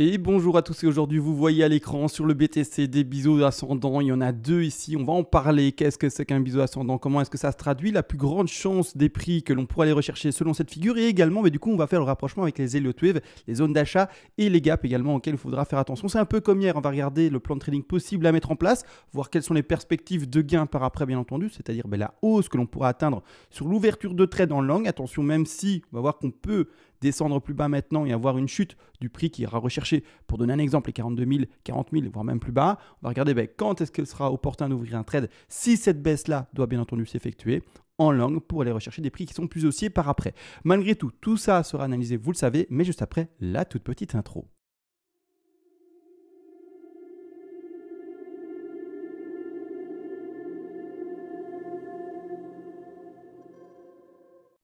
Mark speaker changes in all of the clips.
Speaker 1: Et bonjour à tous et aujourd'hui vous voyez à l'écran sur le BTC des biseaux ascendants, il y en a deux ici, on va en parler, qu'est-ce que c'est qu'un biseau ascendant, comment est-ce que ça se traduit, la plus grande chance des prix que l'on pourrait aller rechercher selon cette figure et également du coup on va faire le rapprochement avec les Elliott Wave, les zones d'achat et les gaps également auxquels il faudra faire attention. C'est un peu comme hier, on va regarder le plan de trading possible à mettre en place, voir quelles sont les perspectives de gains par après bien entendu, c'est-à-dire la hausse que l'on pourra atteindre sur l'ouverture de trade en long, attention même si on va voir qu'on peut descendre plus bas maintenant et avoir une chute du prix qui ira rechercher, pour donner un exemple, les 42 000, 40 000, voire même plus bas. On va regarder quand est-ce qu'il sera opportun d'ouvrir un trade si cette baisse-là doit bien entendu s'effectuer en long pour aller rechercher des prix qui sont plus haussiers par après. Malgré tout, tout ça sera analysé, vous le savez, mais juste après la toute petite intro.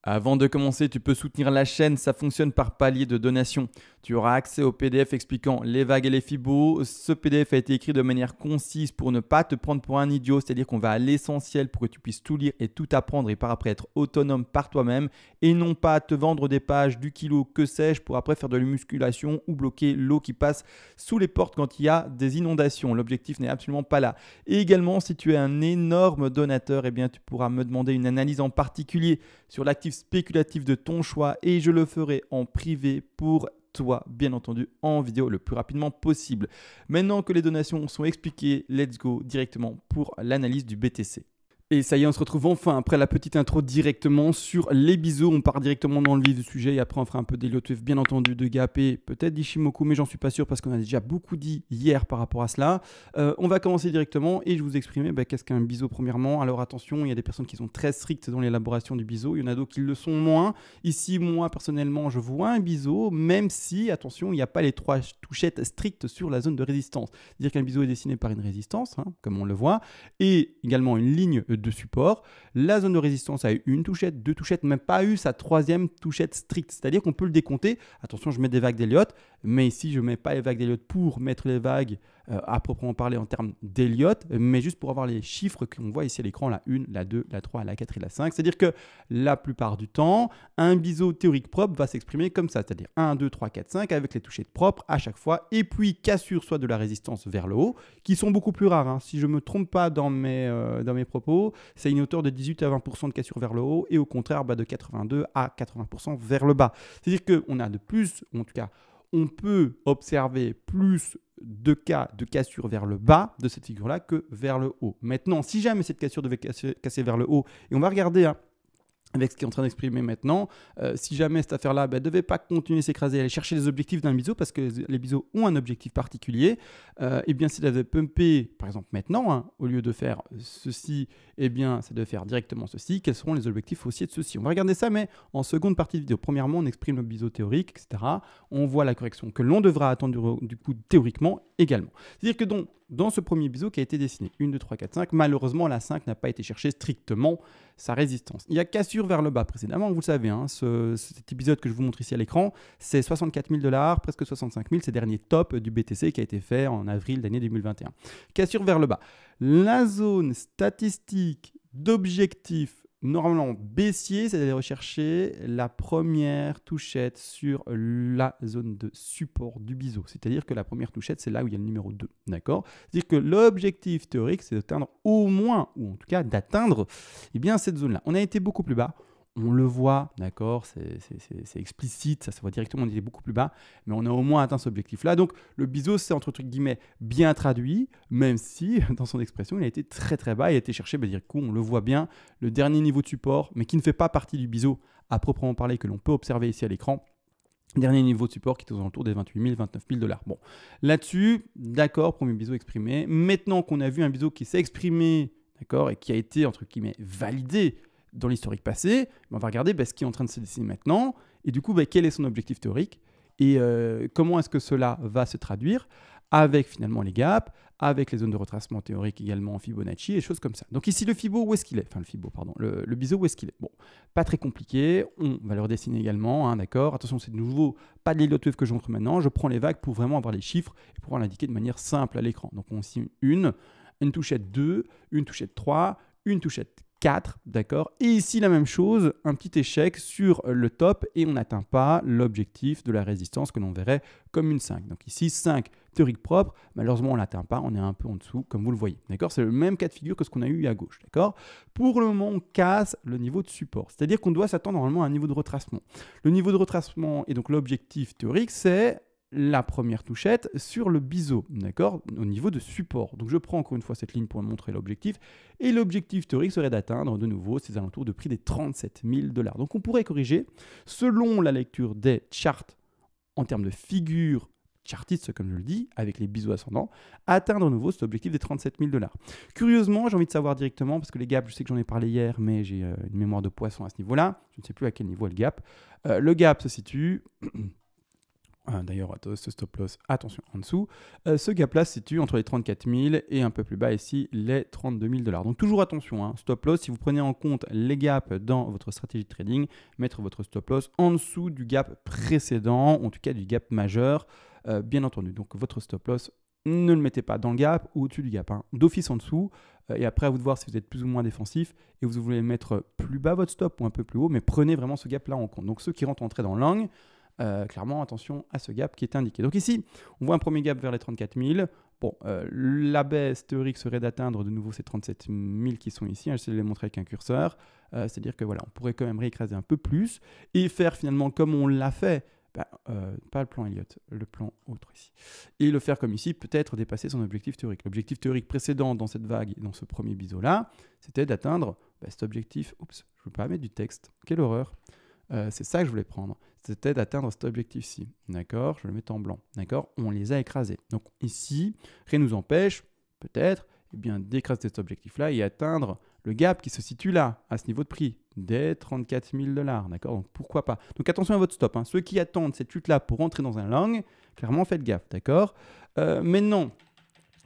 Speaker 1: Avant de commencer, tu peux soutenir la chaîne, ça fonctionne par palier de donation. Tu auras accès au PDF expliquant les vagues et les fibos. Ce PDF a été écrit de manière concise pour ne pas te prendre pour un idiot, c'est-à-dire qu'on va à l'essentiel pour que tu puisses tout lire et tout apprendre et par après être autonome par toi-même et non pas te vendre des pages du kilo, que sais-je, pour après faire de la musculation ou bloquer l'eau qui passe sous les portes quand il y a des inondations. L'objectif n'est absolument pas là. Et également, si tu es un énorme donateur, eh bien, tu pourras me demander une analyse en particulier sur l'actif spéculatif de ton choix et je le ferai en privé pour toi, bien entendu, en vidéo le plus rapidement possible. Maintenant que les donations sont expliquées, let's go directement pour l'analyse du BTC. Et ça y est, on se retrouve enfin après la petite intro directement sur les biseaux. On part directement dans le vif du sujet et après on fera un peu d'Elliott Wave, bien entendu, de Gap et peut-être d'Ishimoku, mais j'en suis pas sûr parce qu'on a déjà beaucoup dit hier par rapport à cela. On va commencer directement et je vous exprimer qu'est-ce qu'un biseau premièrement. Alors attention, il y a des personnes qui sont très strictes dans l'élaboration du biseau, il y en a d'autres qui le sont moins. Ici, moi personnellement, je vois un biseau, même si, attention, il n'y a pas les trois touchettes strictes sur la zone de résistance. C'est-à-dire qu'un biseau est dessiné par une résistance, comme on le voit, et également une ligne de support. La zone de résistance a eu une touchette, deux touchettes, même pas eu sa troisième touchette stricte. C'est-à-dire qu'on peut le décompter. Attention, je mets des vagues d'Elliott, mais ici, je ne mets pas les vagues d'Elliott pour mettre les vagues à proprement parler en termes d'Elliott, mais juste pour avoir les chiffres qu'on voit ici à l'écran, la 1, la 2, la 3, la 4 et la 5. C'est-à-dire que la plupart du temps, un biseau théorique propre va s'exprimer comme ça, c'est-à-dire 1, 2, 3, 4, 5 avec les touchettes propres à chaque fois, et puis cassure soit de la résistance vers le haut, qui sont beaucoup plus rares. Si je ne me trompe pas dans mes propos, c'est une hauteur de 18 à 20% de cassure vers le haut, et au contraire de 82 à 80% vers le bas. C'est-à-dire qu'on a de plus, en tout cas, on peut observer plus de cas de cassure vers le bas de cette figure-là que vers le haut. Maintenant, si jamais cette cassure devait casser vers le haut, et on va regarder avec ce qui est en train d'exprimer maintenant, si jamais cette affaire-là ne devait pas continuer à s'écraser, aller chercher les objectifs d'un biseau, parce que les biseaux ont un objectif particulier, et bien s'il avait pumpé, par exemple maintenant, au lieu de faire ceci, eh bien ça devait faire directement ceci, quels seront les objectifs haussiers de ceci? On va regarder ça, mais en seconde partie de vidéo. Premièrement, on exprime le biseau théorique, etc. On voit la correction que l'on devra attendre du coup théoriquement également. C'est-à-dire que dans ce premier biseau qui a été dessiné, 1, 2, 3, 4, 5, malheureusement la 5 n'a pas été chercher strictement sa résistance. Il y a cassure vers le bas précédemment, vous le savez, cet épisode que je vous montre ici à l'écran, c'est 64 000 $, presque 65 000, ces derniers tops du BTC qui a été fait en avril d'année 2021. Cassure vers le bas. La zone statistique d'objectif normalement baissier, c'est d'aller rechercher la première touchette sur la zone de support du biseau. C'est-à-dire que la première touchette, c'est là où il y a le numéro 2. D'accord? C'est-à-dire que l'objectif théorique, c'est d'atteindre au moins, ou en tout cas d'atteindre cette zone-là. On a été beaucoup plus bas. On le voit, d'accord, c'est explicite, ça se voit directement, on était beaucoup plus bas, mais on a au moins atteint cet objectif-là. Donc le biseau, c'est entre guillemets bien traduit, même si dans son expression, il a été très très bas, il a été cherché, on le voit bien, le dernier niveau de support, mais qui ne fait pas partie du biseau à proprement parler, que l'on peut observer ici à l'écran. Dernier niveau de support qui est aux alentours des 28 000, 29 000 $. Bon, là-dessus, d'accord, premier biseau exprimé. Maintenant qu'on a vu un biseau qui s'est exprimé, d'accord, et qui a été entre guillemets validé dans l'historique passé, on va regarder ce qui est en train de se dessiner maintenant, et du coup, quel est son objectif théorique, et comment est-ce que cela va se traduire avec finalement les gaps, avec les zones de retracement théorique également en Fibonacci, et choses comme ça. Donc ici, le Fibo, où est-ce qu'il est? Enfin, le biseau, où est-ce qu'il est? Bon, pas très compliqué, on va le redessiner également, d'accord. Attention, c'est de nouveau pas de l'Elliott Wave que je montre maintenant, je prends les vagues pour vraiment avoir les chiffres, et pouvoir l'indiquer de manière simple à l'écran. Donc on signe une touchette 2, une touchette 3, une touchette 4, d'accord. Et ici, la même chose, un petit échec sur le top et on n'atteint pas l'objectif de la résistance que l'on verrait comme une 5. Donc ici, 5 théorique propre, malheureusement, on ne l'atteint pas, on est un peu en dessous, comme vous le voyez, d'accord. C'est le même cas de figure que ce qu'on a eu à gauche, d'accord. Pour le moment, on casse le niveau de support, c'est-à-dire qu'on doit s'attendre normalement à un niveau de retracement. Le niveau de retracement et donc l'objectif théorique, c'est la première touchette sur le biseau, d'accord, au niveau de support. Donc je prends encore une fois cette ligne pour montrer l'objectif, et l'objectif théorique serait d'atteindre de nouveau ces alentours de prix des 37 000 $. Donc on pourrait corriger, selon la lecture des charts en termes de figure chartiste, comme je le dis, avec les biseaux ascendants, atteindre de nouveau cet objectif des 37 000 $. Curieusement, j'ai envie de savoir directement, parce que les gaps, je sais que j'en ai parlé hier, mais j'ai une mémoire de poisson à ce niveau-là, je ne sais plus à quel niveau est le gap. Le gap se situe... D'ailleurs, ce stop loss, attention, en dessous. Ce gap-là se situe entre les 34 000 et un peu plus bas ici, les 32 000 $. Donc toujours attention, hein, stop loss, si vous prenez en compte les gaps dans votre stratégie de trading, mettre votre stop loss en dessous du gap précédent, en tout cas du gap majeur, bien entendu. Donc votre stop loss, ne le mettez pas dans le gap ou au-dessus du gap, hein, d'office en dessous. Et après, à vous de voir si vous êtes plus ou moins défensif et vous voulez mettre plus bas votre stop ou un peu plus haut, mais prenez vraiment ce gap-là en compte. Donc ceux qui rentrent en trade en long, clairement, attention à ce gap qui est indiqué. Donc ici, on voit un premier gap vers les 34 000. Bon, la baisse théorique serait d'atteindre de nouveau ces 37 000 qui sont ici. J'essaie de les montrer avec un curseur. C'est-à-dire que voilà, on pourrait quand même réécraser un peu plus et faire finalement comme on l'a fait. Pas le plan Elliott, le plan autre ici. Et le faire comme ici, peut-être dépasser son objectif théorique. L'objectif théorique précédent dans cette vague, dans ce premier biseau-là, c'était d'atteindre cet objectif. Oups, je ne veux pas mettre du texte. Quelle horreur! C'est ça que je voulais prendre, c'était d'atteindre cet objectif-ci, d'accord. Je le mets en blanc, d'accord. On les a écrasés. Donc ici, rien ne nous empêche, peut-être, d'écraser cet objectif-là et atteindre le gap qui se situe là, à ce niveau de prix, des 34 000 $, d'accord. Donc pourquoi pas. Donc attention à votre stop, hein. Ceux qui attendent cette chute-là pour rentrer dans un long, clairement faites gaffe, d'accord. Maintenant,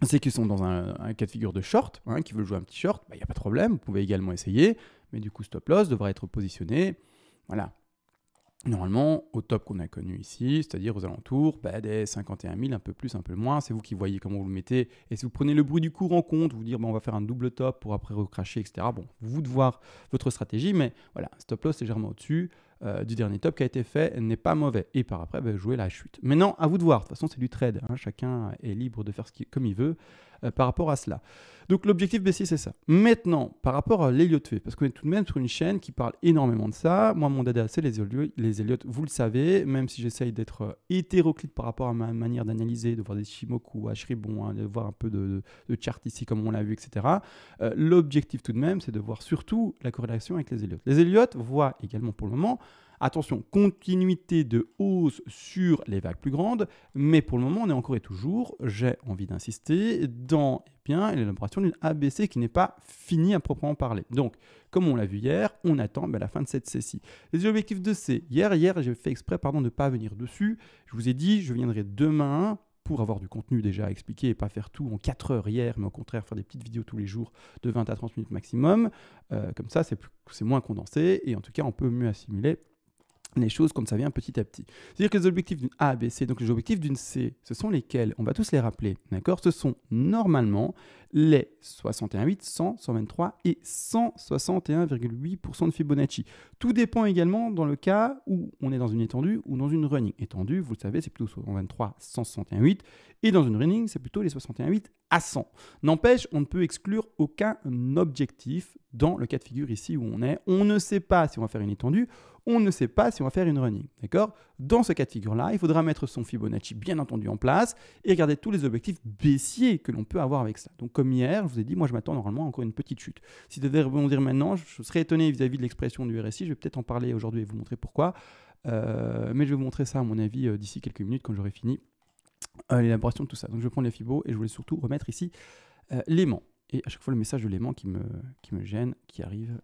Speaker 1: ceux qui sont dans un cas de figure de short, hein, qui veulent jouer un petit short, il n'y a pas de problème, vous pouvez également essayer, mais du coup stop loss devra être positionné. Voilà, normalement au top qu'on a connu ici, c'est-à-dire aux alentours des 51 000, un peu plus, un peu moins. C'est vous qui voyez comment vous le mettez. Et si vous prenez le bruit du cours en compte, vous dire on va faire un double top pour après recracher, etc. Bon, vous de voir votre stratégie, mais voilà, stop loss légèrement au-dessus du dernier top qui a été fait n'est pas mauvais. Et par après, jouer la chute. Maintenant, à vous de voir. De toute façon, c'est du trade, hein. Chacun est libre de faire comme il veut par rapport à cela. Donc l'objectif baissier, c'est ça. Maintenant, par rapport à l'Elliott Wave, parce qu'on est tout de même sur une chaîne qui parle énormément de ça. Moi, mon dada, c'est les Elliott, vous le savez, même si j'essaye d'être hétéroclite par rapport à ma manière d'analyser, de voir des Shimoku, H-Ribon, hein, de voir un peu de chart ici comme on l'a vu, etc. L'objectif tout de même, c'est de voir surtout la corrélation avec les Elliott. Les Elliott voient également pour le moment, attention, continuité de hausse sur les vagues plus grandes, mais pour le moment, on est encore et toujours, j'ai envie d'insister, dans l'élaboration d'une ABC qui n'est pas finie à proprement parler. Donc, comme on l'a vu hier, on attend la fin de cette session. Les objectifs de C, hier j'ai fait exprès de ne pas venir dessus. Je vous ai dit, je viendrai demain pour avoir du contenu déjà à expliquer et pas faire tout en 4 heures hier, mais au contraire faire des petites vidéos tous les jours de 20 à 30 minutes maximum. Comme ça, c'est moins condensé et en tout cas, on peut mieux assimiler les choses quand ça vient petit à petit. C'est-à-dire que les objectifs d'une A, B, C, donc les objectifs d'une C, ce sont lesquels? On va tous les rappeler, d'accord? Ce sont normalement les 61,8, 100, 123 et 161,8% de Fibonacci. Tout dépend également dans le cas où on est dans une étendue ou dans une running. Étendue, vous le savez, c'est plutôt 123, 161,8 et dans une running, c'est plutôt les 61,8 à 100. N'empêche, on ne peut exclure aucun objectif dans le cas de figure ici où on est. On ne sait pas si on va faire une étendue, on ne sait pas si on va faire une running, d'accord? Dans ce cas de figure-là, il faudra mettre son Fibonacci bien entendu en place et regarder tous les objectifs baissiers que l'on peut avoir avec ça. Donc comme hier, je vous ai dit, moi je m'attends normalement à encore une petite chute. Si je devais rebondir maintenant, je serais étonné vis-à-vis de l'expression du RSI, je vais peut-être en parler aujourd'hui et vous montrer pourquoi. Mais je vais vous montrer ça à mon avis d'ici quelques minutes quand j'aurai fini l'élaboration de tout ça. Donc je vais prendre les Fibos et je voulais surtout remettre ici l'aimant. Et à chaque fois le message de l'aimant qui me gêne, qui arrive.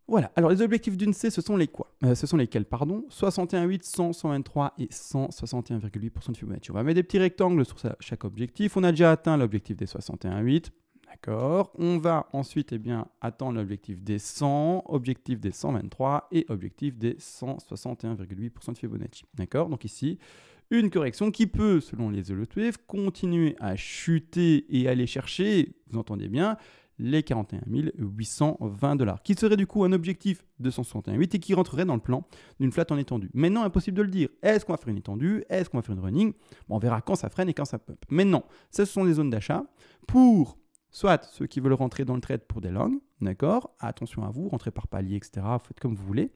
Speaker 1: Voilà, alors les objectifs d'une C, ce sont les quoi? Ce sont lesquels, pardon? 61,8, 100, 123 et 161,8% de Fibonacci. On va mettre des petits rectangles sur chaque objectif. On a déjà atteint l'objectif des 61,8. D'accord. On va ensuite attendre l'objectif des 100, objectif des 123 et objectif des 161,8% de Fibonacci. D'accord. Donc ici, une correction qui peut, selon les Elliott Wave, continuer à chuter et aller chercher, vous entendez bien, les 41 820 $, qui serait du coup un objectif de 161,8 et qui rentrerait dans le plan d'une flat en étendue. Maintenant, impossible de le dire. Est-ce qu'on va faire une étendue? Est-ce qu'on va faire une running? Bon, on verra quand ça freine et quand ça pump. Maintenant, ce sont des zones d'achat pour soit ceux qui veulent rentrer dans le trade pour des longs, d'accord? Attention à vous, rentrez par palier, etc. Faites comme vous voulez.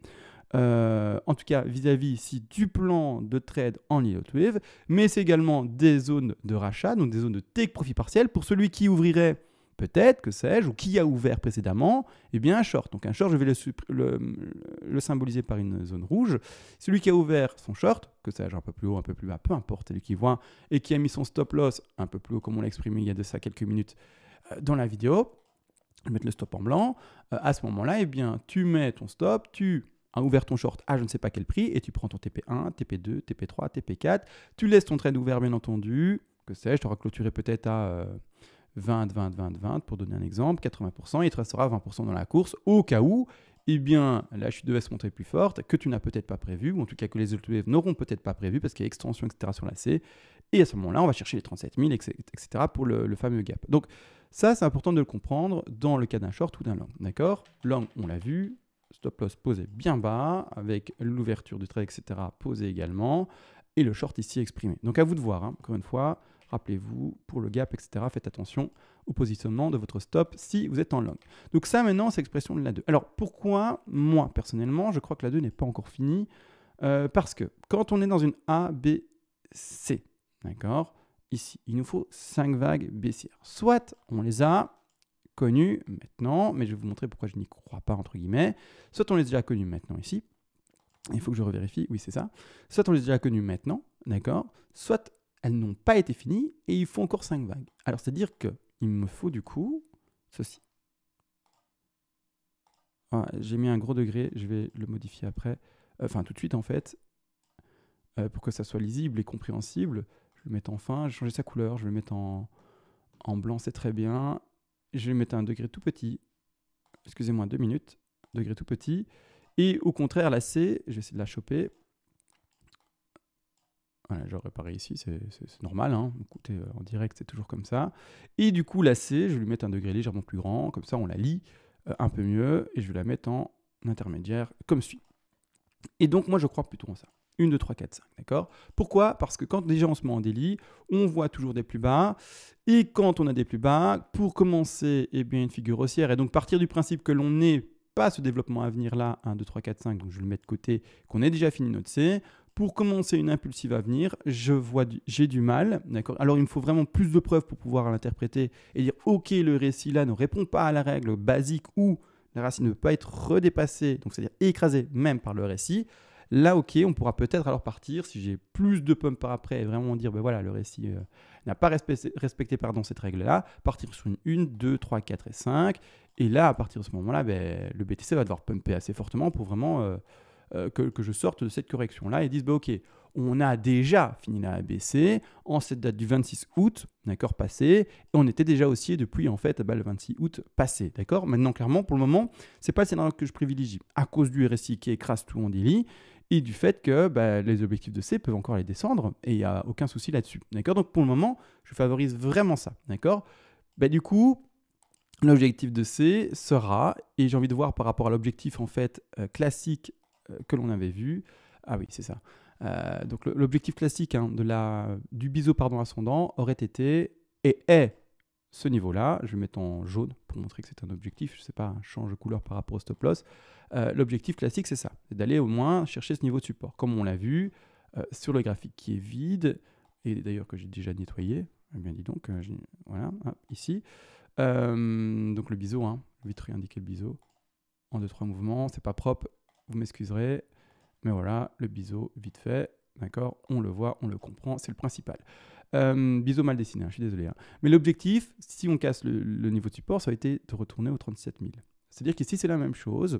Speaker 1: En tout cas, vis-à-vis ici du plan de trade en Elliott Wave, mais c'est également des zones de rachat, donc des zones de take profit partiel pour celui qui ouvrirait peut-être, que sais-je, ou qui a ouvert précédemment, eh bien un short. Donc un short, je vais le symboliser par une zone rouge. Celui qui a ouvert son short, que sais-je, un peu plus haut, un peu plus bas, peu importe, celui qui voit, et qui a mis son stop loss un peu plus haut, comme on l'a exprimé il y a de ça quelques minutes dans la vidéo, je vais mettre le stop en blanc, à ce moment-là, eh bien, tu mets ton stop, tu as ouvert ton short à je ne sais pas quel prix, et tu prends ton TP1, TP2, TP3, TP4, tu laisses ton trade ouvert bien entendu, que sais-je, tu auras clôturé peut-être à 20, 20, 20, 20, pour donner un exemple, 80%, et il te restera 20% dans la course, au cas où, eh bien, la chute devait se montrer plus forte, que tu n'as peut-être pas prévu, ou en tout cas que les autres waves n'auront peut-être pas prévu, parce qu'il y a extension, etc. sur la C, et à ce moment-là, on va chercher les 37 000, etc. pour le fameux gap. Donc, ça, c'est important de le comprendre dans le cas d'un short ou d'un long, d'accord? Long, on l'a vu, stop loss posé bien bas, avec l'ouverture du trade, etc. posé également, et le short ici exprimé. Donc, à vous de voir, hein. Encore une fois, rappelez-vous, pour le gap, etc., faites attention au positionnement de votre stop si vous êtes en long. Donc ça, maintenant, c'est l'expression de la 2. Alors, pourquoi, moi, personnellement, je crois que la 2 n'est pas encore finie? Parce que quand on est dans une A, B, C, d'accord? Ici, il nous faut 5 vagues baissières. Soit on les a connues maintenant, mais je vais vous montrer pourquoi je n'y crois pas, entre guillemets. Soit on les a déjà connues maintenant ici. Il faut que je revérifie. Oui, c'est ça. Soit on les a déjà connues maintenant, d'accord? Soit elles n'ont pas été finies et il faut encore 5 vagues. Alors, c'est-à-dire qu'il me faut du coup ceci. Ah, j'ai mis un gros degré, je vais le modifier après. Enfin, tout de suite en fait, pour que ça soit lisible et compréhensible. Je vais le mettre en fin, j'ai changé sa couleur, je vais le mettre en blanc, c'est très bien. Je vais mettre un degré tout petit. Excusez-moi, 2 minutes. Degré tout petit. Et au contraire, la C, je vais essayer de la choper. Voilà, je réparé ici, c'est normal, hein. Écoutez, en direct, c'est toujours comme ça. Et du coup, la C, je vais lui mettre un degré légèrement plus grand, comme ça on la lit un peu mieux, et je vais la mettre en intermédiaire, comme suit. Et donc, moi, je crois plutôt en ça. 1, 2, 3, 4, 5, d'accord? Pourquoi? Parce que quand déjà on se met en délit, on voit toujours des plus bas, et quand on a des plus bas, pour commencer, eh bien, une figure haussière, et donc partir du principe que l'on n'est pas ce développement à venir là, 1, 2, 3, 4, 5, donc je le mets de côté, qu'on ait déjà fini notre C. Pour commencer une impulsive à venir, j'ai du mal, d'accord? Alors il me faut vraiment plus de preuves pour pouvoir l'interpréter et dire ok, le récit là ne répond pas à la règle basique où la racine ne peut pas être redépassée, donc c'est-à-dire écrasée même par le récit. Là, ok, on pourra peut-être alors partir, si j'ai plus de pommes par après, et vraiment dire, ben voilà, le récit n'a pas respecté cette règle-là, partir sur une 1, 2, 3, 4 et 5. Et là, à partir de ce moment-là, ben, le BTC va devoir pumper assez fortement pour vraiment que je sorte de cette correction-là et dise, ben, ok, on a déjà fini la ABC en cette date du 26 août, d'accord, passé, et on était déjà haussier depuis en fait le 26 août passé, d'accord. Maintenant, clairement, pour le moment, c'est pas le scénario que je privilégie à cause du RSI qui écrase tout en délit et du fait que les objectifs de C peuvent encore aller descendre et il n'y a aucun souci là-dessus, d'accord. Donc pour le moment, je favorise vraiment ça, d'accord. Du coup, l'objectif de C sera, et j'ai envie de voir par rapport à l'objectif en fait classique que l'on avait vu, ah oui, c'est ça. Donc l'objectif classique du biseau ascendant aurait été et est ce niveau-là. Je vais mettre en jaune pour montrer que c'est un objectif. Je ne sais pas, change de couleur par rapport au stop loss. L'objectif classique, c'est ça, c'est d'aller au moins chercher ce niveau de support, comme on l'a vu sur le graphique qui est vide, et d'ailleurs que j'ai déjà nettoyé. Eh bien, dis donc, voilà, ici. Donc le biseau, vite réindiquer le biseau en 2-3 mouvements, c'est pas propre, vous m'excuserez. Mais voilà, le biseau, vite fait, d'accord, on le voit, on le comprend, c'est le principal. Biseau mal dessiné, je suis désolé. Mais l'objectif, si on casse le niveau de support, ça a été de retourner aux 37 000. C'est-à-dire qu'ici, c'est la même chose.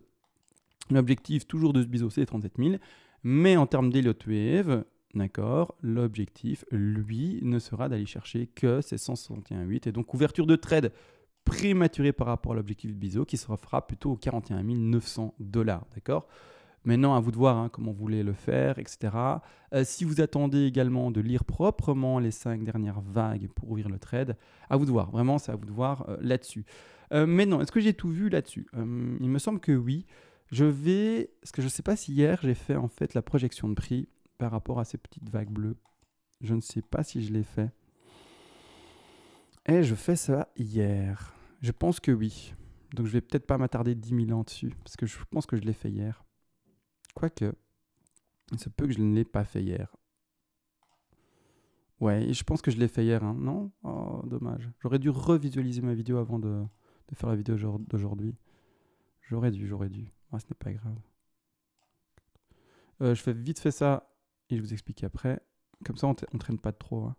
Speaker 1: L'objectif, toujours de ce biseau, c'est les 37 000. Mais en termes d'Elliott Wave, d'accord, l'objectif, lui, ne sera d'aller chercher que ces 161,8. Et donc, ouverture de trade prématurée par rapport à l'objectif de biseau qui se fera plutôt aux 41 900 $, d'accord. Maintenant, à vous de voir hein, comment vous voulez le faire, etc. Si vous attendez également de lire proprement les 5 dernières vagues pour ouvrir le trade, à vous de voir. Vraiment, c'est à vous de voir là-dessus. Maintenant, est-ce que j'ai tout vu là-dessus? Il me semble que oui. Parce que je ne sais pas si hier, j'ai fait en fait la projection de prix par rapport à ces petites vagues bleues. Je ne sais pas si je l'ai fait. Et je fais ça hier. Je pense que oui. Donc je vais peut-être pas m'attarder 10 000 ans dessus, parce que je pense que je l'ai fait hier. Quoique, il se peut que je ne l'ai pas fait hier. Ouais, et je pense que je l'ai fait hier, hein. Non? Oh, dommage. J'aurais dû revisualiser ma vidéo avant de faire la vidéo d'aujourd'hui. J'aurais dû. Ah, ce n'est pas grave. Je fais vite fait ça et je vous explique après. Comme ça, on ne traîne pas trop. Hein.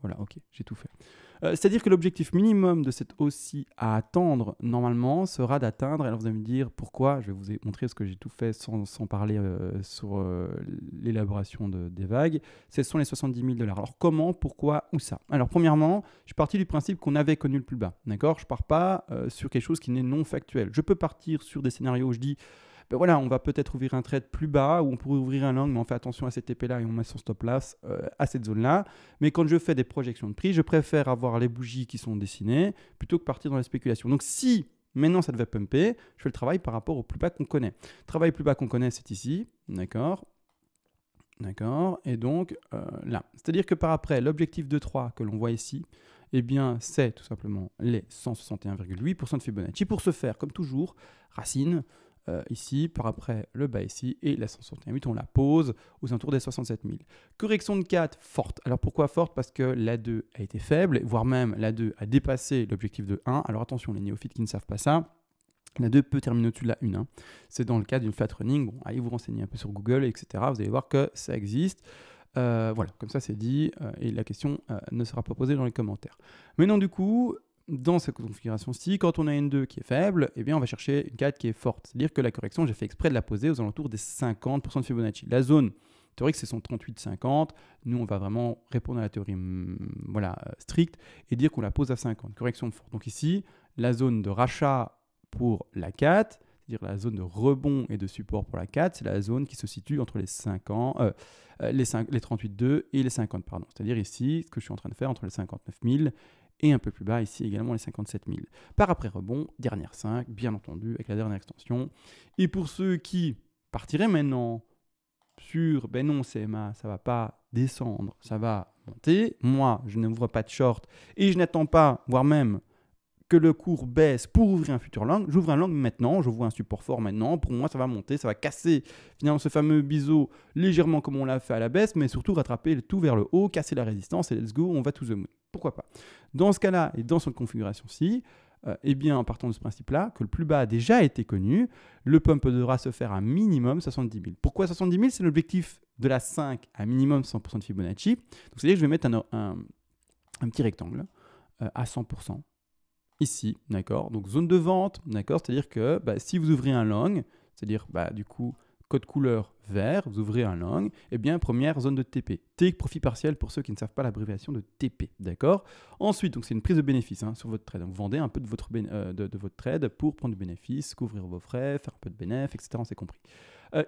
Speaker 1: Voilà, ok, j'ai tout fait. C'est-à-dire que l'objectif minimum de cette hausse-ci à attendre, normalement, sera d'atteindre, alors vous allez me dire pourquoi, je vais vous montrer ce que j'ai tout fait sans parler sur l'élaboration des vagues, ce sont les 70 000 $. Alors comment, pourquoi, où ça? Alors premièrement, je suis parti du principe qu'on avait connu le plus bas, d'accord? Je ne pars pas sur quelque chose qui n'est non factuel. Je peux partir sur des scénarios où je dis, ben voilà, on va peut-être ouvrir un trade plus bas ou on pourrait ouvrir un long, mais on fait attention à cette TP-là et on met son stop loss à cette zone-là. Mais quand je fais des projections de prix, je préfère avoir les bougies qui sont dessinées plutôt que partir dans la spéculation. Donc si maintenant ça devait pumper, je fais le travail par rapport au plus bas qu'on connaît. Le travail plus bas qu'on connaît, c'est ici, d'accord? D'accord, et donc là. C'est-à-dire que par après, l'objectif de 3 que l'on voit ici, eh bien, c'est tout simplement les 161,8% de Fibonacci. Pour ce faire, comme toujours, racine, ici, par après le bas ici, et la 161,8, on la pose aux alentours des 67 000. Correction de 4, forte. Alors pourquoi forte? Parce que la 2 a été faible, voire même la 2 a dépassé l'objectif de 1. Alors attention, les néophytes qui ne savent pas ça, la 2 peut terminer au-dessus de la 1. Hein. C'est dans le cas d'une flat running. Bon, allez vous renseigner un peu sur Google, etc. Vous allez voir que ça existe. Voilà, comme ça c'est dit, et la question ne sera pas posée dans les commentaires. Maintenant du coup, dans cette configuration-ci, quand on a une 2 qui est faible, eh bien on va chercher une 4 qui est forte. C'est-à-dire que la correction, j'ai fait exprès de la poser aux alentours des 50% de Fibonacci. La zone théorique, c'est son 38,50. Nous, on va vraiment répondre à la théorie stricte et dire qu'on la pose à 50. Correction forte. Donc ici, la zone de rachat pour la 4, c'est-à-dire la zone de rebond et de support pour la 4, c'est la zone qui se situe entre les 38,2 et les 50, pardon. C'est-à-dire ici, ce que je suis en train de faire, entre les 59 000 et un peu plus bas, ici également les 57 000. Par après rebond, dernière 5, bien entendu, avec la dernière extension. Et pour ceux qui partiraient maintenant sur, ben non, CMA, ça ne va pas descendre, ça va monter. Moi, je n'ouvre pas de short et je n'attends pas, voire même que le cours baisse pour ouvrir un futur long, j'ouvre un long maintenant, je vois un support fort maintenant, pour moi ça va monter, ça va casser finalement ce fameux biseau légèrement comme on l'a fait à la baisse, mais surtout rattraper le tout vers le haut, casser la résistance et let's go, on va to the moon. Pourquoi pas? Dans ce cas-là et dans cette configuration-ci, eh bien en partant de ce principe-là, que le plus bas a déjà été connu, le pump devra se faire à minimum 70 000. Pourquoi 70 000? C'est l'objectif de la 5 à minimum 100% de Fibonacci. Donc c'est-à-dire que je vais mettre un petit rectangle à 100%. Ici, d'accord, donc zone de vente, d'accord, c'est-à-dire que si vous ouvrez un long, c'est-à-dire du coup code couleur vert, vous ouvrez un long, eh bien première zone de TP. Take profit partiel pour ceux qui ne savent pas l'abréviation de TP, d'accord. Ensuite, donc c'est une prise de bénéfice sur votre trade. Donc, vous vendez un peu de votre trade pour prendre du bénéfice, couvrir vos frais, faire un peu de bénéfice, etc. On s'est compris.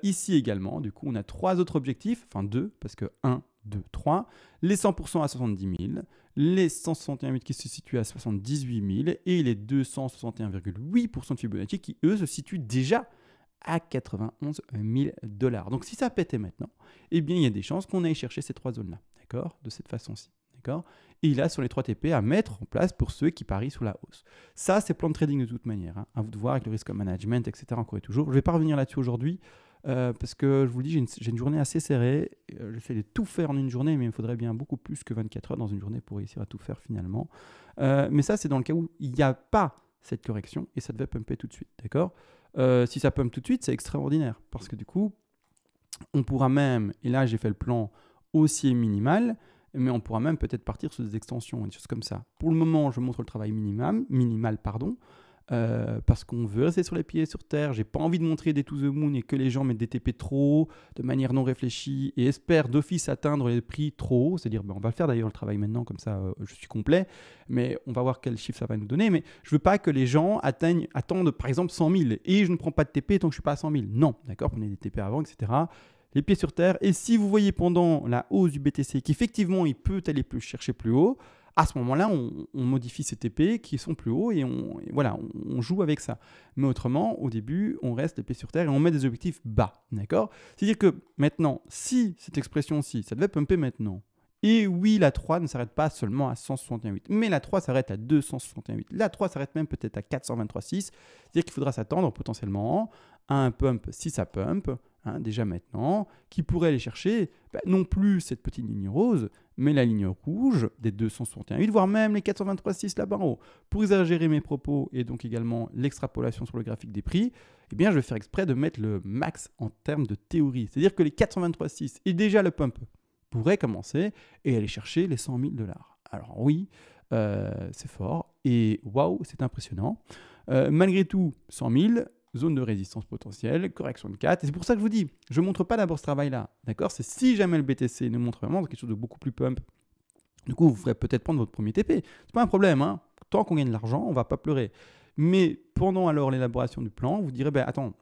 Speaker 1: Ici également, du coup, on a 3 autres objectifs, enfin 2, parce que 1, 2, 3, les 100% à 70 000, les 161 000 qui se situent à 78 000 et les 261,8% de Fibonacci qui, eux, se situent déjà à 91 000 $. Donc, si ça pétait maintenant, eh bien, il y a des chances qu'on aille chercher ces 3 zones-là, d'accord, de cette façon-ci, d'accord. Et il a sur les 3 TP à mettre en place pour ceux qui parient sur la hausse. Ça, c'est plan de trading de toute manière, hein, à vous de voir avec le risk management, etc. encore et toujours. Je ne vais pas revenir là-dessus aujourd'hui. Parce que je vous le dis, j'ai une journée assez serrée. J'essaie de tout faire en une journée, mais il me faudrait bien beaucoup plus que 24 heures dans une journée pour réussir à tout faire finalement. Mais ça, c'est dans le cas où il n'y a pas cette correction et ça devait pumper tout de suite, d'accord. Si ça pumpe tout de suite, c'est extraordinaire parce que du coup, on pourra même, et là j'ai fait le plan haussier minimal, mais on pourra même peut-être partir sur des extensions, des choses comme ça. Pour le moment, je montre le travail minimal, parce qu'on veut rester sur les pieds sur terre. J'ai pas envie de montrer des to the moon et que les gens mettent des TP trop haut de manière non réfléchie et espèrent d'office atteindre les prix trop hauts. C'est-à-dire, on va le faire d'ailleurs le travail maintenant, comme ça je suis complet, mais on va voir quel chiffre ça va nous donner. Mais je veux pas que les gens attendent par exemple 100 000 et je ne prends pas de TP tant que je suis pas à 100 000. Non, d'accord, prenez des TP avant, etc. Les pieds sur terre. Et si vous voyez pendant la hausse du BTC qu'effectivement il peut aller chercher plus haut, à ce moment-là, on modifie ces TP qui sont plus hauts et on joue avec ça. Mais autrement, au début, on reste les pieds sur terre et on met des objectifs bas. D'accord ? C'est-à-dire que maintenant, si cette expression-ci, ça devait pumper maintenant, et oui, la 3 ne s'arrête pas seulement à 161,8, mais la 3 s'arrête à 261,8. La 3 s'arrête même peut-être à 423,6. C'est-à-dire qu'il faudra s'attendre potentiellement à un pump, si ça pump, déjà maintenant, qui pourrait aller chercher non plus cette petite ligne rose, mais la ligne rouge des 261,8, voire même les 423,6 là-bas en haut. Pour exagérer mes propos et donc également l'extrapolation sur le graphique des prix, eh bien, je vais faire exprès de mettre le max en termes de théorie. C'est-à-dire que les 423,6 et déjà le pump pourrait commencer et aller chercher les 100 000 $. Alors oui, c'est fort et waouh, c'est impressionnant. Malgré tout, 100 000, zone de résistance potentielle, correction de 4. Et c'est pour ça que je vous dis, je ne montre pas d'abord ce travail-là. D'accord ? C'est si jamais le BTC nous montre vraiment quelque chose de beaucoup plus pump. Du coup, vous ferez peut-être prendre votre premier TP. C'est pas un problème. Tant qu'on gagne de l'argent, on ne va pas pleurer. Mais pendant alors l'élaboration du plan, vous direz, attends,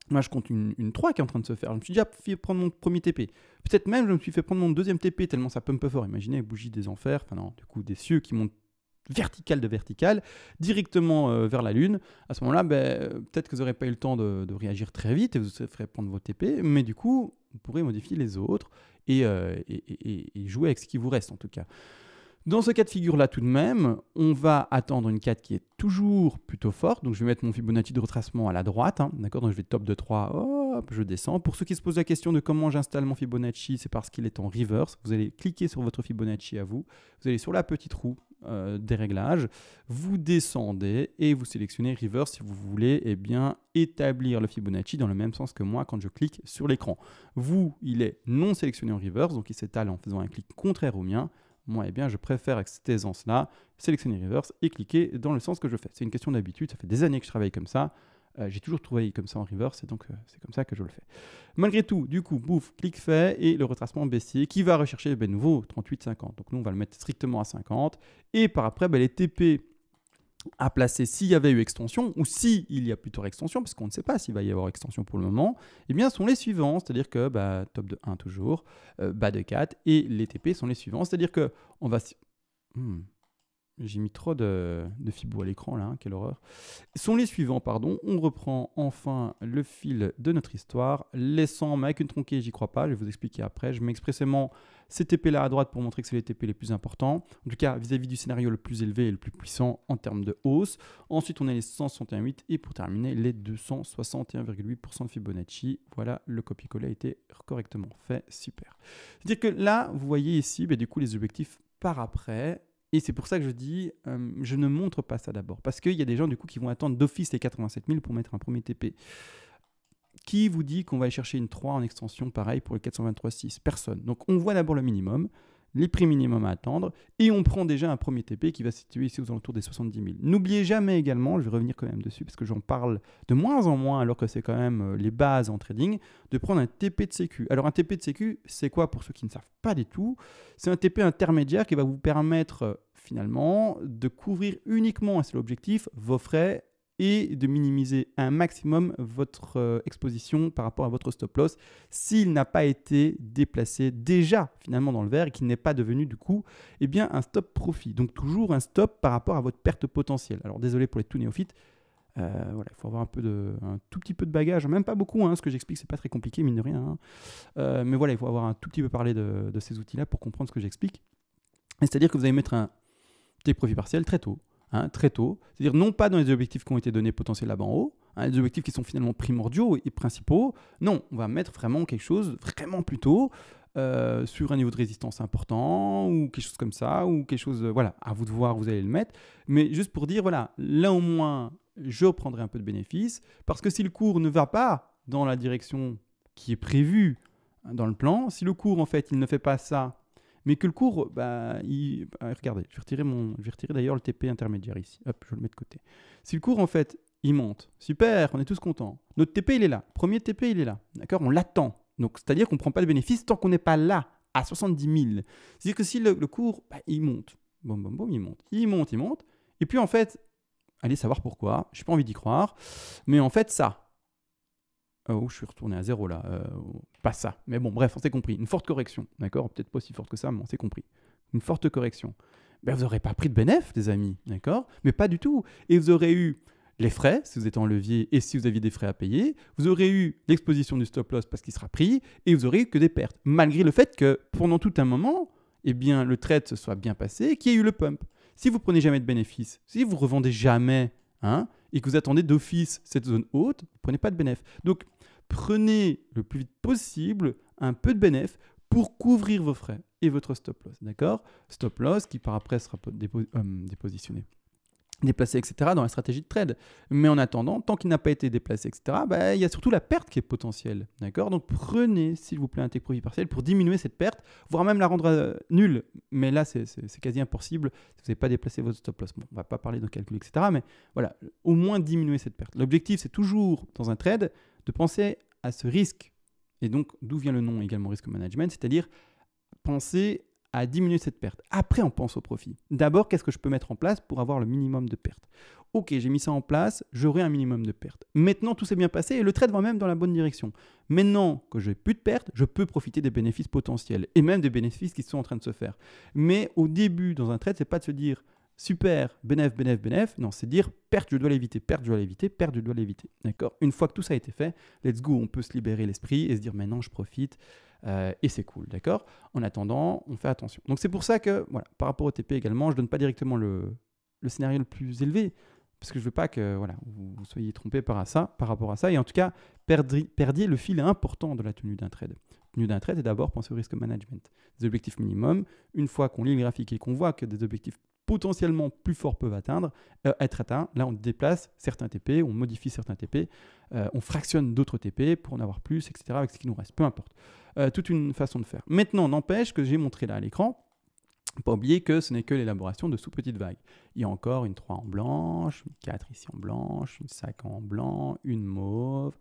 Speaker 1: moi je compte une 3 qui est en train de se faire. Je me suis déjà fait prendre mon premier TP. Peut-être même je me suis fait prendre mon deuxième TP tellement ça pump fort. Imaginez, bougie des enfers, enfin non, du coup des cieux qui montent verticale de verticale, directement vers la Lune. À ce moment-là, peut-être que vous n'aurez pas eu le temps de réagir très vite et vous ferez prendre vos TP, mais du coup, vous pourrez modifier les autres et jouer avec ce qui vous reste en tout cas. Dans ce cas de figure-là, tout de même, on va attendre une 4 qui est toujours plutôt forte. Donc, je vais mettre mon Fibonacci de retracement à la droite. D'accord ? Donc, je vais top de 3, hop, je descends. Pour ceux qui se posent la question de comment j'installe mon Fibonacci, c'est parce qu'il est en reverse. Vous allez cliquer sur votre Fibonacci à vous. Vous allez sur la petite roue des réglages. Vous descendez et vous sélectionnez reverse si vous voulez établir le Fibonacci dans le même sens que moi quand je clique sur l'écran. Vous, il est non sélectionné en reverse, donc il s'étale en faisant un clic contraire au mien. Moi, je préfère avec cette aisance-là, sélectionner reverse et cliquer dans le sens que je fais. C'est une question d'habitude, ça fait des années que je travaille comme ça. J'ai toujours travaillé comme ça en reverse et donc c'est comme ça que je le fais. Malgré tout, du coup, bouf, clic fait et le retracement baissier qui va rechercher nouveau 38,50. Donc nous, on va le mettre strictement à 50 et par après, les TP à placer s'il y avait eu extension ou s'il y a plutôt extension, parce qu'on ne sait pas s'il va y avoir extension pour le moment, sont les suivants, c'est-à-dire que top de 1 toujours, bas de 4 et les TP sont les suivants, c'est-à-dire que on va... J'ai mis trop de fibo à l'écran là, quelle horreur. Sont les suivants, pardon. On reprend enfin le fil de notre histoire, laissant, mais avec une tronquée, j'y crois pas, je vais vous expliquer après. Je mets expressément ces TP là à droite pour montrer que c'est les TP les plus importants. En tout cas, vis-à-vis du scénario le plus élevé et le plus puissant en termes de hausse. Ensuite, on a les 161,8 et pour terminer, les 261,8% de Fibonacci. Voilà, le copier-coller a été correctement fait, super. C'est-à-dire que là, vous voyez ici, du coup, les objectifs par après. Et c'est pour ça que je dis, je ne montre pas ça d'abord. Parce qu'il y a des gens du coup qui vont attendre d'office les 87 000 pour mettre un premier TP. Qui vous dit qu'on va aller chercher une 3 en extension pareil pour le 423,6 ? Personne. Donc on voit d'abord le minimum, les prix minimums à attendre, et on prend déjà un premier TP qui va se situer ici aux alentours des 70 000. N'oubliez jamais également, je vais revenir quand même dessus parce que j'en parle de moins en moins alors que c'est quand même les bases en trading, de prendre un TP de sécu. Alors un TP de sécu, c'est quoi pour ceux qui ne savent pas du tout ? C'est un TP intermédiaire qui va vous permettre finalement de couvrir uniquement, et c'est l'objectif, vos frais et de minimiser un maximum votre exposition par rapport à votre stop loss s'il n'a pas été déplacé déjà finalement dans le vert et qu'il n'est pas devenu du coup un stop profit. Donc toujours un stop par rapport à votre perte potentielle. Alors désolé pour les tout néophytes, il faut avoir un tout petit peu de bagage, même pas beaucoup, ce que j'explique c'est pas très compliqué mine de rien, mais voilà, il faut avoir un tout petit peu parlé de ces outils-là pour comprendre ce que j'explique. C'est-à-dire que vous allez mettre un take profit partiel très tôt. Très tôt, c'est-à-dire non pas dans les objectifs qui ont été donnés potentiels là-bas en haut, les objectifs qui sont finalement primordiaux et principaux, non, on va mettre vraiment quelque chose vraiment plus tôt sur un niveau de résistance important ou quelque chose comme ça, ou quelque chose, à vous de voir, vous allez le mettre, mais juste pour dire, là au moins, je reprendrai un peu de bénéfice, parce que si le cours ne va pas dans la direction qui est prévue dans le plan, si le cours en fait, il ne fait pas ça, mais que le cours, regardez, je vais retirer d'ailleurs le TP intermédiaire ici. Hop, je vais le mettre de côté. Si le cours, en fait, il monte, super, on est tous contents. Notre TP, il est là. Premier TP, il est là. D'accord? On l'attend. Donc, c'est-à-dire qu'on ne prend pas le bénéfice tant qu'on n'est pas là, à 70 000. C'est-à-dire que si le cours, il monte, il monte. Il monte, il monte. Et puis, en fait, allez savoir pourquoi. Je n'ai pas envie d'y croire. Mais en fait, ça. Oh, je suis retourné à zéro là. Pas ça. Mais bon, bref, on s'est compris. Une forte correction. D'accord? Peut-être pas aussi forte que ça, mais on s'est compris. Une forte correction. Vous n'aurez pas pris de bénéfice, les amis. D'accord? Mais pas du tout. Et vous aurez eu les frais, si vous êtes en levier et si vous aviez des frais à payer. Vous aurez eu l'exposition du stop loss parce qu'il sera pris. Et vous aurez eu que des pertes. Malgré le fait que pendant tout un moment, le trade se soit bien passé, qu'il y ait eu le pump. Si vous prenez jamais de bénéfice, si vous revendez jamais, et que vous attendez d'office cette zone haute, vous ne prenez pas de bénéfice. Donc, prenez le plus vite possible un peu de bénéfice pour couvrir vos frais et votre stop loss. D'accord? Stop loss qui par après sera dépositionné, déplacé, etc. dans la stratégie de trade. Mais en attendant, tant qu'il n'a pas été déplacé, etc., il y a surtout la perte qui est potentielle. D'accord? Donc prenez, s'il vous plaît, un take profit partiel pour diminuer cette perte, voire même la rendre nulle. Mais là, c'est quasi impossible si vous n'avez pas déplacé votre stop loss. Bon, on ne va pas parler de calcul, etc. Mais voilà, au moins diminuer cette perte. L'objectif, c'est toujours, dans un trade, de penser à ce risque. Et donc, d'où vient le nom également risque management, c'est-à-dire penser à diminuer cette perte. Après, on pense au profit. D'abord, qu'est-ce que je peux mettre en place pour avoir le minimum de perte? Ok, j'ai mis ça en place, j'aurai un minimum de perte. Maintenant, tout s'est bien passé et le trade va même dans la bonne direction. Maintenant que je n'ai plus de perte, je peux profiter des bénéfices potentiels et même des bénéfices qui sont en train de se faire. Mais au début, dans un trade, ce n'est pas de se dire super, bénéf. Non, c'est dire perte, je dois l'éviter, perte, je dois l'éviter, perte, je dois l'éviter. D'accord? Une fois que tout ça a été fait, let's go, on peut se libérer l'esprit et se dire maintenant, je profite. Et c'est cool, d'accord? En attendant, on fait attention. Donc c'est pour ça que, voilà, par rapport au TP également, je ne donne pas directement le scénario le plus élevé, parce que je ne veux pas que vous soyez trompés par rapport à ça, et en tout cas, perdiez le fil important de la tenue d'un trade. La tenue d'un trade est d'abord penser au risque management. Des objectifs minimums, une fois qu'on lit le graphique et qu'on voit que des objectifs potentiellement plus forts peuvent être atteints, là on déplace certains TP, on modifie certains TP, on fractionne d'autres TP pour en avoir plus, etc. avec ce qui nous reste, peu importe. Toute une façon de faire. Maintenant, n'empêche que j'ai montré là à l'écran, pas oublier que ce n'est que l'élaboration de sous-petites vagues. Il y a encore une 3 en blanche, une 4 ici en blanche, une 5 en blanc, une mauve.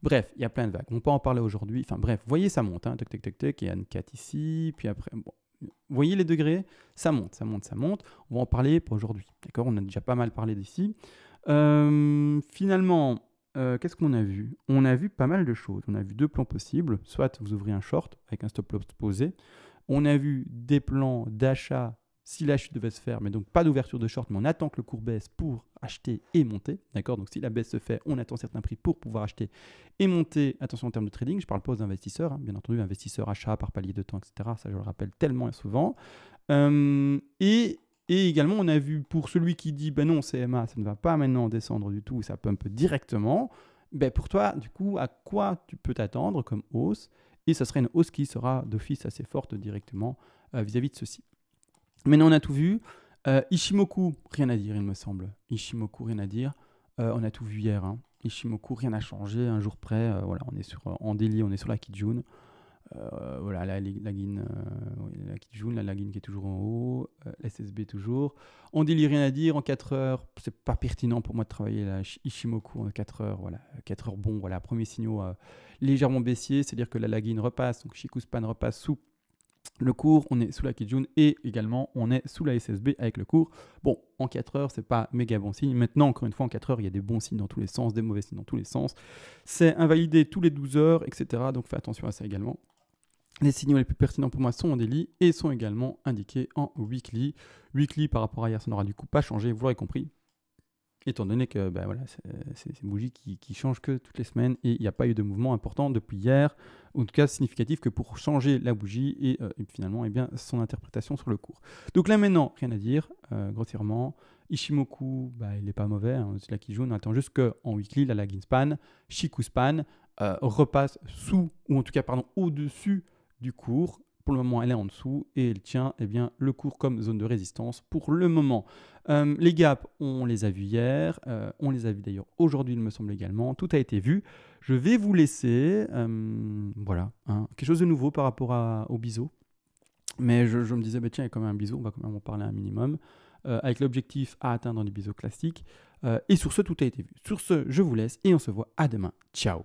Speaker 1: Bref, il y a plein de vagues. On peut en parler aujourd'hui. Enfin bref, vous voyez, ça monte. Tac, tac, tac, tac. Il y a une 4 ici, puis après... Bon. Vous voyez les degrés? Ça monte, ça monte, ça monte. On va en parler pour aujourd'hui. D'accord? On a déjà pas mal parlé d'ici. Finalement... qu'est-ce qu'on a vu? On a vu pas mal de choses. On a vu deux plans possibles. Soit vous ouvrez un short avec un stop loss posé. On a vu des plans d'achat si la chute devait se faire, mais donc pas d'ouverture de short, mais on attend que le cours baisse pour acheter et monter. D'accord? Donc si la baisse se fait, on attend certains prix pour pouvoir acheter et monter. Attention en termes de trading, je ne parle pas aux investisseurs. Bien entendu, investisseurs, achat par palier de temps, etc. Ça, je le rappelle tellement souvent. Et également, on a vu pour celui qui dit non, CMA, ça ne va pas maintenant descendre du tout, ça peut un peu directement. Pour toi, du coup, à quoi tu peux t'attendre comme hausse? Et ça serait une hausse qui sera d'office assez forte directement vis-à-vis de ceci. Maintenant, on a tout vu. Ishimoku, rien à dire, il me semble. Ishimoku, rien à dire. On a tout vu hier. Ishimoku, rien n'a changé. Un jour près, on est en daily, on est sur la Kijun. Voilà, la Kijun, la Lagin qui est toujours en haut, SSB toujours. En daily, rien à dire. En 4 heures, c'est pas pertinent pour moi de travailler la Ishimoku en 4 heures. Voilà, 4 heures, bon, voilà, premier signal légèrement baissier, c'est-à-dire que la Lagin repasse, donc Shikuspan repasse sous le cours, on est sous la Kijun et également on est sous la SSB avec le cours. Bon, en 4 heures, c'est pas méga bon signe. Maintenant, encore une fois, en 4 heures, il y a des bons signes dans tous les sens, des mauvais signes dans tous les sens. C'est invalidé tous les 12 heures, etc. Donc, faites attention à ça également. Les signaux les plus pertinents pour moi sont en daily et sont également indiqués en weekly. Weekly, par rapport à hier, ça n'aura du coup pas changé, vous l'aurez compris. Étant donné que c'est une bougie qui change que toutes les semaines et il n'y a pas eu de mouvement important depuis hier, ou en tout cas significatif que pour changer la bougie et finalement son interprétation sur le cours. Donc là maintenant, rien à dire, grossièrement. Ishimoku, il n'est pas mauvais, c'est là qui joue, on attend juste qu'en weekly, la Lagin Span, Shikuspan repasse sous, ou en tout cas au-dessus du cours. Pour le moment, elle est en dessous et elle tient le cours comme zone de résistance pour le moment. Les gaps, on les a vus hier, on les a vus d'ailleurs aujourd'hui, il me semble également. Tout a été vu. Je vais vous laisser, quelque chose de nouveau par rapport au biseau. Mais je me disais, bah, tiens, il y a quand même un biseau, on va quand même en parler un minimum, avec l'objectif à atteindre dans des biseaux classiques. Et sur ce, tout a été vu. Sur ce, je vous laisse et on se voit à demain. Ciao.